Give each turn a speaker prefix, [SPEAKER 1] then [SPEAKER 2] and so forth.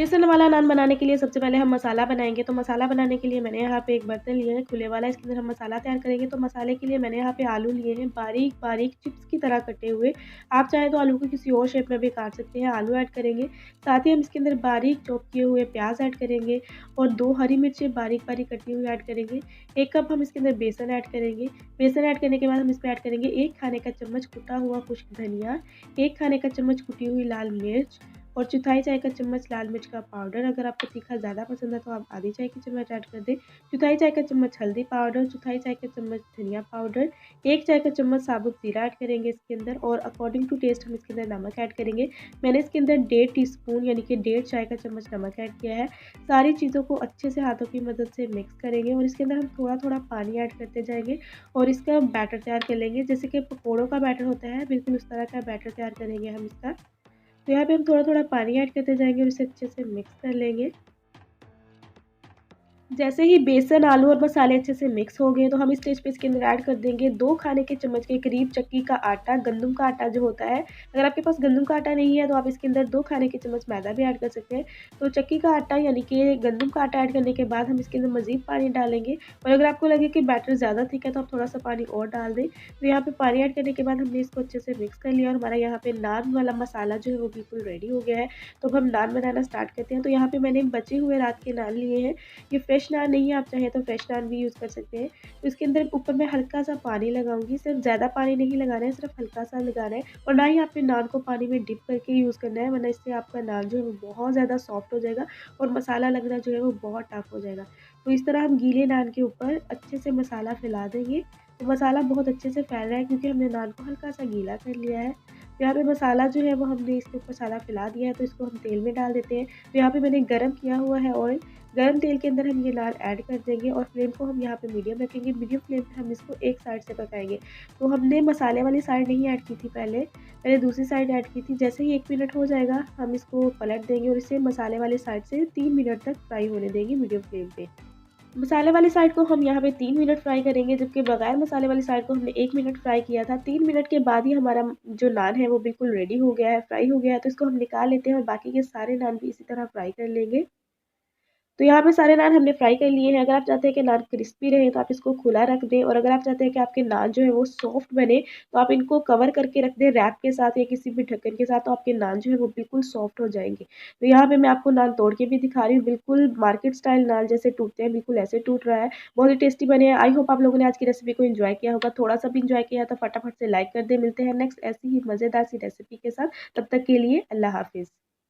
[SPEAKER 1] बेसन वाला नान बनाने के लिए सबसे पहले हम मसाला बनाएँगे, तो मसाला बनाने के लिए मैंने यहाँ पे एक बर्तन लिया है खुले वाला, इसके अंदर हम मसाला तैयार करेंगे। तो मसाले के लिए मैंने यहाँ पे आलू लिए हैं बारीक-बारीक चिप्स की तरह कटे हुए। आप चाहें तो आलू को किसी और शेप में भी काट सकते हैं, आलू ऐड करेंगे। साथ ही हम इसके अंदर बारीक चॉप किए हुए प्याज़ ऐड करेंगे और 2 हरी मिर्चें बारीक-बारीक कटी हुई ऐड करेंगे। 1 कप हम इसके अंदर बेसन ऐड करेंगे। बेसन ऐड करने के बाद हम इसमें ऐड करेंगे 1 खाने का चम्मच कुटा हुआ खुश्क धनिया, 1 खाने का चम्मच कुटी हुई लाल मिर्च और चौथाई चाय का चम्मच लाल मिर्च का पाउडर। अगर आपको तीखा ज़्यादा पसंद है तो आप आधी चाय की चम्मच ऐड कर दें। चौथाई चाय का चम्मच हल्दी पाउडर, चौथाई चाय का चम्मच धनिया पाउडर, 1 चाय का चम्मच साबुत ज़ीरा ऐड करेंगे इसके अंदर और अकॉर्डिंग टू टेस्ट हम इसके अंदर नमक ऐड करेंगे। मैंने इसके अंदर 1.5 टीस्पून यानी कि 1.5 चाय का चम्मच नमक ऐड किया है। सारी चीज़ों को अच्छे से हाथों की मदद से मिक्स करेंगे और इसके अंदर हम थोड़ा-थोड़ा पानी ऐड करते जाएँगे और इसका बैटर तैयार कर लेंगे। जैसे कि पकौड़ों का बैटर होता है, बिल्कुल उस तरह का बैटर तैयार करेंगे हम इसका। तो यहाँ पे हम थोड़ा-थोड़ा पानी ऐड करते जाएँगे और इसे अच्छे से मिक्स कर लेंगे। जैसे ही बेसन, आलू और मसाले अच्छे से मिक्स हो गए तो हम इस स्टेज पे इसके अंदर ऐड कर देंगे 2 खाने के चम्मच के करीब चक्की का आटा, गंदम का आटा जो होता है। अगर आपके पास गंदम का आटा नहीं है तो आप इसके अंदर 2 खाने के चम्मच मैदा भी ऐड कर सकते हैं। तो चक्की का आटा यानी कि गंदम का आटा ऐड करने के बाद हम इसके अंदर मज़ीद पानी डालेंगे और अगर आपको लगे कि बैटर ज़्यादा थिक है तो आप थोड़ा-सा पानी और डाल दें। तो यहाँ पे पानी ऐड करने के बाद हमने इसको अच्छे से मिक्स कर लिया और हमारा यहाँ पे नान वाला मसाला जो है वो बिल्कुल रेडी हो गया है। तो अब हम नान बनाना स्टार्ट करते हैं। तो यहाँ पे मैंने बचे हुए रात के नान लिए हैं। ये फ्रेश नान नहीं है, आप चाहें तो फ्रेश नान भी यूज़ कर सकते हैं। तो इसके अंदर ऊपर मैं हल्का-सा पानी लगाऊँगी, सिर्फ ज़्यादा पानी नहीं लगाना है, सिर्फ हल्का-सा लगाना है और ना ही आपने नान को पानी में डिप करके यूज़ करना है, वरना इससे आपका नान जो है वो बहुत ज़्यादा सॉफ्ट हो जाएगा और मसाला लगना जो है वो बहुत टफ हो जाएगा। तो इस तरह हम गीले नान के ऊपर अच्छे से मसाला फैला देंगे। तो मसाला बहुत अच्छे से फैल रहा है क्योंकि हमने नान को हल्का-सा गीला कर लिया है। तो यहाँ पे मसाला जो है वो हमने इसके ऊपर सारा फैला दिया है, तो इसको हम तेल में डाल देते हैं। तो यहाँ पे मैंने गरम किया हुआ है ऑयल, गरम तेल के अंदर हम ये नान ऐड कर देंगे और फ्लेम को हम यहाँ पे मीडियम रखेंगे। मीडियम फ्लेम पे हम इसको एक साइड से पकाएँगे। तो हमने मसाले वाली साइड नहीं ऐड की थी पहले दूसरी साइड ऐड की थी। जैसे ही 1 मिनट हो जाएगा हम इसको पलट देंगे और इसे मसाले वाली साइड से 3 मिनट तक फ्राई होने देंगे मीडियम फ्लेम पे। मसाले वाली साइड को हम यहाँ पे 3 मिनट फ्राई करेंगे, जबकि बगैर मसाले वाली साइड को हमने 1 मिनट फ्राई किया था। 3 मिनट के बाद ही हमारा जो नान है वो बिल्कुल रेडी हो गया है, फ्राई हो गया है। तो इसको हम निकाल लेते हैं और बाकी के सारे नान भी इसी तरह फ्राई कर लेंगे। तो यहाँ पे सारे नान हमने फ्राई कर लिए हैं। अगर आप चाहते हैं कि नान क्रिस्पी रहे तो आप इसको खुला रख दें और अगर आप चाहते हैं कि आपके नान जो है वो सॉफ्ट बने तो आप इनको कवर करके रख दें रैप के साथ या किसी भी ढक्कन के साथ, तो आपके नान जो है वो बिल्कुल सॉफ्ट हो जाएँगे। तो यहाँ पे मैं आपको नान तोड़ के भी दिखा रही हूँ, बिल्कुल मार्केट स्टाइल नान जैसे टूटते हैं बिल्कुल ऐसे टूट रहा है। बहुत ही टेस्टी बने हैं। आई होप आप लोगों ने आज की रेसिपी को एन्जॉय किया होगा। थोड़ा-सा भी एन्जॉय किया तो फटाफट से लाइक कर दें। मिलते हैं नेक्स्ट ऐसी ही मज़ेदार सी रेसिपी के साथ। तब तक के लिए अल्लाह हाफ़िज़।